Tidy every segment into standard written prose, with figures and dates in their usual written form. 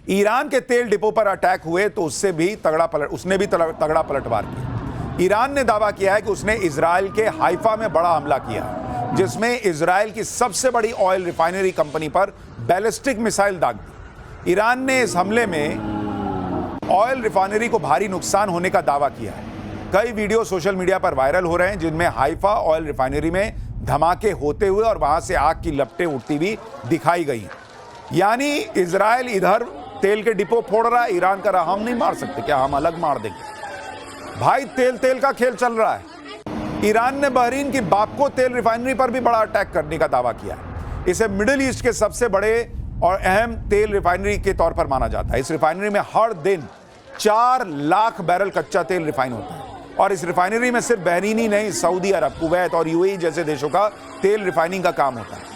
Iran के तेल depot पर अटैक हुए तो उसने भी तगड़ा पलटवार किया। ईरान ने दावा किया है कि उसने इजराइल के हाइफा में बड़ा हमला किया, जिसमें इजराइल की सबसे बड़ी ऑयल रिफाइनरी कंपनी पर बैलिस्टिक मिसाइल दाग दी। ईरान ने इस हमले में ऑयल रिफाइनरी को भारी नुकसान होने का दावा किया है। कई वीडियो सोशल मीडिया पर वायरल हो रहे हैं जिनमें हाइफा ऑयल रिफाइनरी में धमाके होते हुए और वहां से आग की लपटें उठती हुई दिखाई गई। यानी इजराइल इधर तेल के डिपो फोड़ रहा है, ईरान कर रहा हम नहीं मार सकते क्या, हम अलग मार देंगे। भाई तेल का खेल चल रहा है। ईरान ने बहरीन की बापको तेल रिफाइनरी पर भी बड़ा अटैक करने का दावा किया है। इसे मिडिल ईस्ट के सबसे बड़े और अहम तेल रिफाइनरी के तौर पर माना जाता है। इस रिफाइनरी में हर दिन 4 लाख बैरल कच्चा तेल रिफाइन होता है और इस रिफाइनरी में सिर्फ बहरीन ही नहीं, सऊदी अरब, कुवैत और यूएई जैसे देशों का तेल रिफाइनिंग का काम होता है।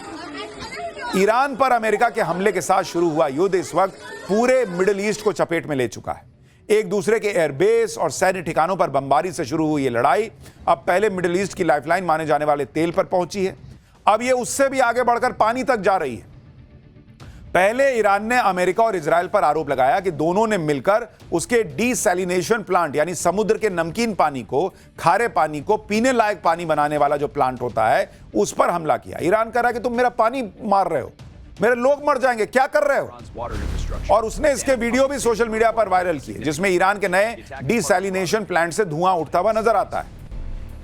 ईरान पर अमेरिका के हमले के साथ शुरू हुआ युद्ध इस वक्त पूरे मिडिल ईस्ट को चपेट में ले चुका है। एक दूसरे के एयरबेस और सैन्य ठिकानों पर बमबारी से शुरू हुई ये लड़ाई अब पहले मिडिल ईस्ट की लाइफलाइन माने जाने वाले तेल पर पहुंची है। अब ये उससे भी आगे बढ़कर पानी तक जा रही है। पहले ईरान ने अमेरिका और इजराइल पर आरोप लगाया कि दोनों ने मिलकर उसके डीसैलिनेशन प्लांट यानी समुद्र के नमकीन पानी को, खारे पानी को पीने लायक पानी बनाने वाला जो प्लांट होता है उस पर हमला किया। ईरान कह रहा है कि तुम मेरा पानी मार रहे हो, मेरे लोग मर जाएंगे, क्या कर रहे हो। और उसने इसके वीडियो भी सोशल मीडिया पर वायरल किए जिसमें ईरान के नए डीसैलिनेशन प्लांट से धुआं उठता हुआ नजर आता है।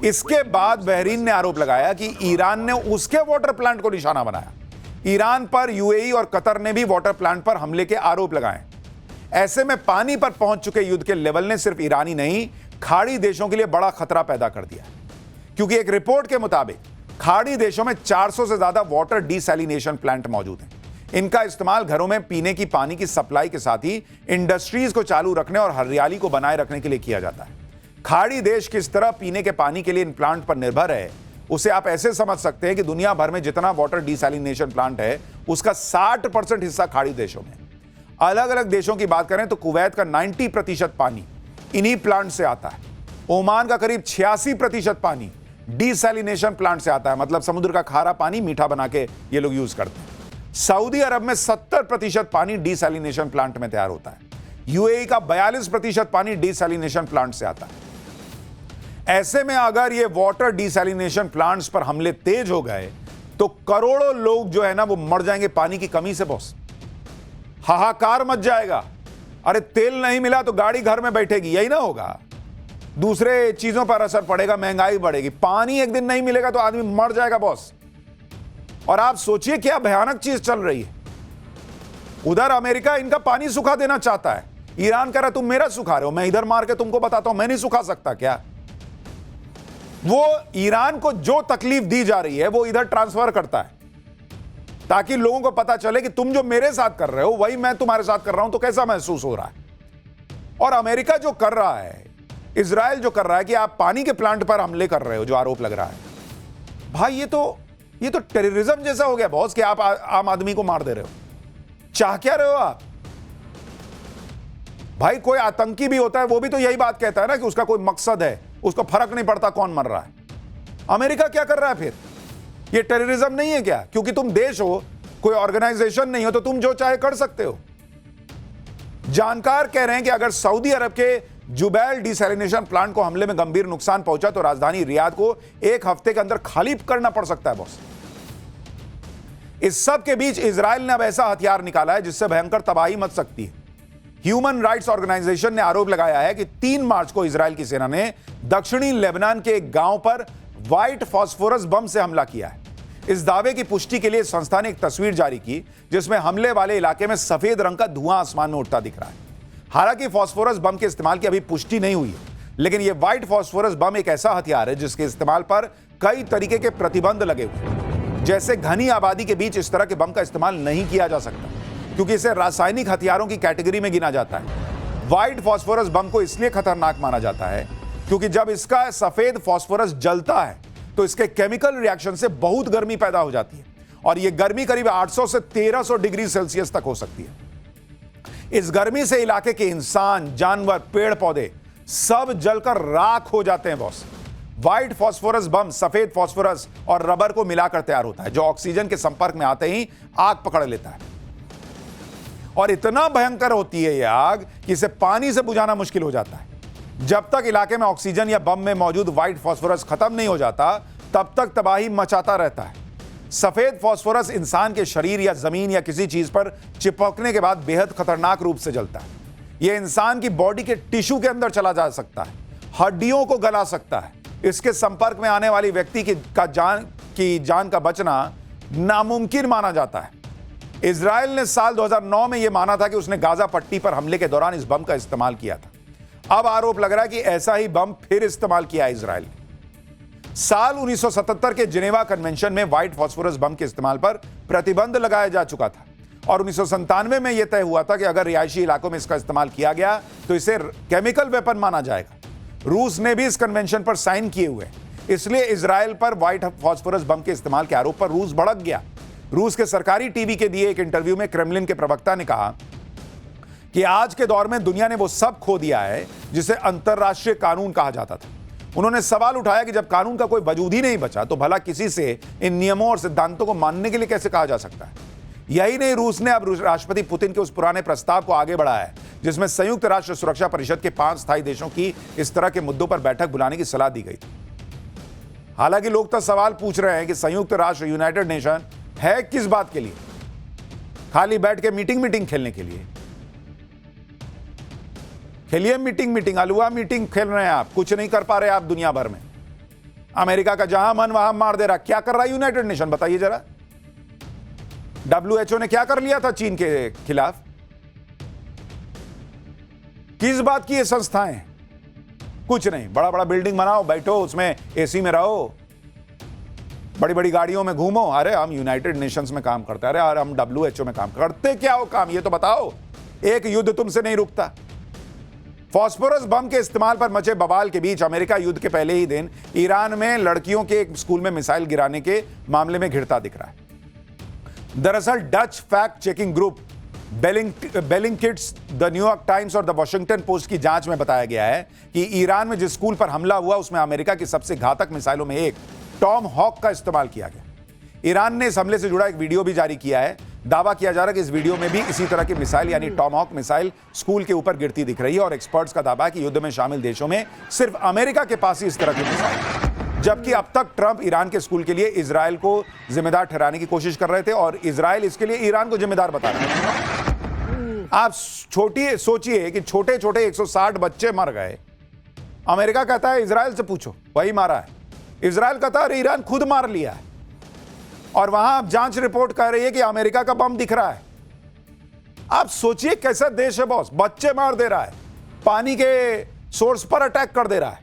इसके बाद बहरीन ने आरोप लगाया कि ईरान ने उसके वाटर प्लांट को निशाना बनाया। ईरान पर यूएई और कतर ने भी वाटर प्लांट पर हमले के आरोप लगाए। ऐसे में पानी पर पहुंच चुके युद्ध के लेवल ने सिर्फ ईरानी नहीं, खाड़ी देशों के लिए बड़ा खतरा पैदा कर दिया, क्योंकि एक रिपोर्ट के मुताबिक खाड़ी देशों में 400 से ज्यादा वाटर डीसैलिनेशन प्लांट मौजूद हैं। इनका इस्तेमाल घरों में पीने की पानी की सप्लाई के साथ ही इंडस्ट्रीज को चालू रखने और हरियाली को बनाए रखने के लिए किया जाता है। खाड़ी देश किस तरह पीने के पानी के लिए इन प्लांट पर निर्भर है उसे आप ऐसे समझ सकते हैं कि दुनिया भर में जितना वाटर डीसैलिनेशन प्लांट है उसका 60% हिस्सा खाड़ी देशों में। अलग अलग देशों की बात करें तो कुवैत का 90% पानी इन्हीं प्लांट से आता है। ओमान का करीब 86% पानी डीसैलिनेशन प्लांट से आता है, मतलब समुद्र का खारा पानी मीठा बना के ये लोग यूज करते हैं। सऊदी अरब में 70% पानी डीसैलिनेशन प्लांट में तैयार होता है। यूएई का 42% पानी डीसैलिनेशन प्लांट से आता है। ऐसे में अगर ये वाटर डीसैलिनेशन प्लांट्स पर हमले तेज हो गए तो करोड़ों लोग जो है ना वो मर जाएंगे पानी की कमी से। बॉस, हाहाकार मच जाएगा। अरे तेल नहीं मिला तो गाड़ी घर में बैठेगी, यही ना होगा। दूसरे चीजों पर असर पड़ेगा, महंगाई बढ़ेगी। पानी एक दिन नहीं मिलेगा तो आदमी मर जाएगा बॉस। और आप सोचिए क्या भयानक चीज चल रही है। उधर अमेरिका इनका पानी सुखा देना चाहता है, ईरान कह रहा तुम मेरा सुखा रहे हो, मैं इधर मार के तुमको बताता हूं मैं नहीं सुखा सकता क्या। वो ईरान को जो तकलीफ दी जा रही है वो इधर ट्रांसफर करता है ताकि लोगों को पता चले कि तुम जो मेरे साथ कर रहे हो वही मैं तुम्हारे साथ कर रहा हूं, तो कैसा महसूस हो रहा है। और अमेरिका जो कर रहा है, इजराइल जो कर रहा है कि आप पानी के प्लांट पर हमले कर रहे हो, जो आरोप लग रहा है, भाई ये तो टेररिज्म जैसा हो गया बॉस कि आप आम आदमी को मार दे रहे हो। चाह क्या रहे हो आप। भाई कोई आतंकी भी होता है वो भी तो यही बात कहता है ना कि उसका कोई मकसद है, उसको फर्क नहीं पड़ता कौन मर रहा है। अमेरिका क्या कर रहा है फिर। ये टेररिज्म नहीं है क्या? क्योंकि तुम देश हो, कोई ऑर्गेनाइजेशन नहीं हो तो तुम जो चाहे कर सकते हो। जानकार कह रहे हैं कि अगर सऊदी अरब के जुबैल डीसैलिनेशन प्लांट को हमले में गंभीर नुकसान पहुंचा तो राजधानी रियाद को 1 हफ्ते के अंदर खाली करना पड़ सकता है बॉस। इस सब के बीच इजराइल ने अब ऐसा हथियार निकाला है जिससे भयंकर तबाही मच सकती है। ह्यूमन राइट्स ऑर्गेनाइजेशन ने आरोप लगाया है कि 3 मार्च को इजराइल की सेना ने दक्षिणी लेबनान के एक गांव पर व्हाइट फास्फोरस बम से हमला किया है। इस दावे की पुष्टि के लिए संस्था ने एक तस्वीर जारी की जिसमें हमले वाले इलाके में सफेद रंग का धुआं आसमान में उठता दिख रहा है। हालांकि फास्फोरस बम के इस्तेमाल की अभी पुष्टि नहीं हुई है, लेकिन यह व्हाइट फास्फोरस बम एक ऐसा हथियार है जिसके इस्तेमाल पर कई तरीके के प्रतिबंध लगे हुए हैं। जैसे घनी आबादी के बीच इस तरह के बम का इस्तेमाल नहीं किया जा सकता क्योंकि इसे रासायनिक हथियारों की कैटेगरी में गिना जाता है। व्हाइट फास्फोरस बम को इसलिए खतरनाक माना जाता है क्योंकि जब इसका सफेद फास्फोरस जलता है तो इसके केमिकल रिएक्शन से बहुत गर्मी पैदा हो जाती है और यह गर्मी करीब 800 से 1300 डिग्री सेल्सियस तक हो सकती है। इस गर्मी से इलाके के इंसान, जानवर, पेड़ पौधे सब जलकर राख हो जाते हैं बॉस। व्हाइट फास्फोरस बम सफेद फास्फोरस और रबर को मिलाकर तैयार होता है जो ऑक्सीजन के संपर्क में आते ही आग पकड़ लेता है। और इतना भयंकर होती है यह आग कि इसे पानी से बुझाना मुश्किल हो जाता है। जब तक इलाके में ऑक्सीजन या बम में मौजूद व्हाइट फास्फोरस खत्म नहीं हो जाता, तब तक तबाही मचाता रहता है। सफेद फास्फोरस इंसान के शरीर या जमीन या किसी चीज पर चिपकने के बाद बेहद खतरनाक रूप से जलता है। यह इंसान की बॉडी के टिश्यू के अंदर चला जा सकता है, हड्डियों को गला सकता है। इसके संपर्क में आने वाली व्यक्ति की जान का बचना नामुमकिन माना जाता है। इजराइल ने साल 2009 में यह माना था कि उसने गाजा पट्टी पर हमले के दौरान इस बम का इस्तेमाल किया था। अब आरोप लग रहा है कि ऐसा ही बम फिर इस्तेमाल किया इजराइल ने। साल 1977 के जिनेवा कन्वेंशन में व्हाइट फास्फोरस बम के इस्तेमाल पर प्रतिबंध लगाया जा चुका था और 1997 में यह तय हुआ था कि अगर रिहायशी इलाकों में इसका इस्तेमाल किया गया तो इसे केमिकल वेपन माना जाएगा। रूस ने भी इस कन्वेंशन पर साइन किए हुए, इसलिए इजराइल पर व्हाइट फास्फोरस बम के इस्तेमाल के आरोप पर रूस भड़क गया। रूस के सरकारी टीवी के दिए एक इंटरव्यू में क्रेमलिन के प्रवक्ता ने कहा कि आज के दौर में दुनिया ने वो सब खो दिया है जिसे अंतरराष्ट्रीय कानून कहा जाता था। उन्होंने सवाल उठाया कि जब कानून का कोई वजूद ही नहीं बचा तो भला किसी से इन नियमों और सिद्धांतों को मानने के लिए कैसे कहा जा सकता है। यही नहीं, रूस ने अब राष्ट्रपति पुतिन के उस पुराने प्रस्ताव को आगे बढ़ाया है जिसमें संयुक्त राष्ट्र सुरक्षा परिषद के 5 स्थायी देशों की इस तरह के मुद्दों पर बैठक बुलाने की सलाह दी गई थी। हालांकि लोग तो सवाल पूछ रहे हैं कि संयुक्त राष्ट्र यूनाइटेड नेशन है किस बात के लिए? खाली बैठ के मीटिंग खेलने के लिए? खेलिए मीटिंग, अलुआ मीटिंग खेल रहे हैं आप, कुछ नहीं कर पा रहे आप दुनिया भर में। अमेरिका का जहां मन वहां मार दे रहा। क्या कर रहा है यूनाइटेड नेशन, बताइए जरा। WHO ने क्या कर लिया था चीन के खिलाफ? किस बात की ये संस्थाएं? कुछ नहीं। बड़ा बड़ा बिल्डिंग बनाओ, बैठो उसमें, एसी में रहो, बड़ी बड़ी गाड़ियों में घूमो। अरे हम यूनाइटेड नेशंस में काम करते हैं, अरे हम WHO में काम करते। क्या हो काम, ये तो बताओ। एक युद्ध तुमसे नहीं रुकता। फास्फोरस बम के इस्तेमाल पर मचे बवाल के बीच अमेरिका युद्ध के पहले ही दिन ईरान में लड़कियों के एक स्कूल में मिसाइल गिराने के मामले में घिरता दिख रहा है। दरअसल Dutch fact checking group Bellingcat's, the New York Times और द वॉशिंगटन पोस्ट की जांच में बताया गया है कि ईरान में जिस स्कूल पर हमला हुआ उसमें अमेरिका की सबसे घातक मिसाइलों में एक टॉम हॉक का इस्तेमाल किया गया। ईरान ने इस हमले से जुड़ा एक वीडियो भी जारी किया है। दावा किया जा रहा है कि इस वीडियो में भी इसी तरह की मिसाइल यानी टॉमहॉक मिसाइल स्कूल के ऊपर गिरती दिख रही है और एक्सपर्ट्स का दावा है कि युद्ध में शामिल देशों में सिर्फ अमेरिका के पास ही इस तरह की मिसाइल है। जबकि अब तक ट्रंप ईरान के स्कूल के लिए इजराइल को जिम्मेदार ठहराने की कोशिश कर रहे थे और इजराइल इसके लिए ईरान को जिम्मेदार बता रहे थे। आप सोचिए कि छोटे छोटे 160 बच्चे मर गए। अमेरिका कहता है इजराइल से पूछो, वही मारा है। इजराइल कहता है ईरान खुद मार लिया है। और वहां जांच रिपोर्ट कह रही है कि अमेरिका का बम दिख रहा है। आप सोचिए कैसा देश है बॉस। बच्चे मार दे रहा है, पानी के सोर्स पर अटैक कर दे रहा है।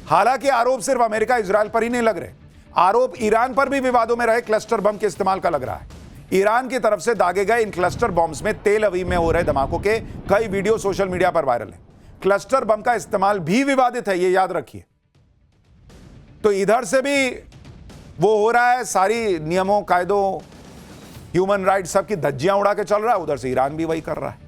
हालांकि आरोप सिर्फ अमेरिका इजराइल पर ही नहीं लग रहे, आरोप ईरान पर भी विवादों में रहे क्लस्टर बम के इस्तेमाल का लग रहा है। ईरान की तरफ से दागे गए इन क्लस्टर बॉम्ब्स में तेल अवीव में हो रहे धमाकों के कई वीडियो सोशल मीडिया पर वायरल है। क्लस्टर बम का इस्तेमाल भी विवादित है, यह याद रखिए। तो इधर से भी वो हो रहा है, सारी नियमों कायदों ह्यूमन राइट्स सबकी धज्जियां उड़ा के चल रहा है, उधर से ईरान भी वही कर रहा है।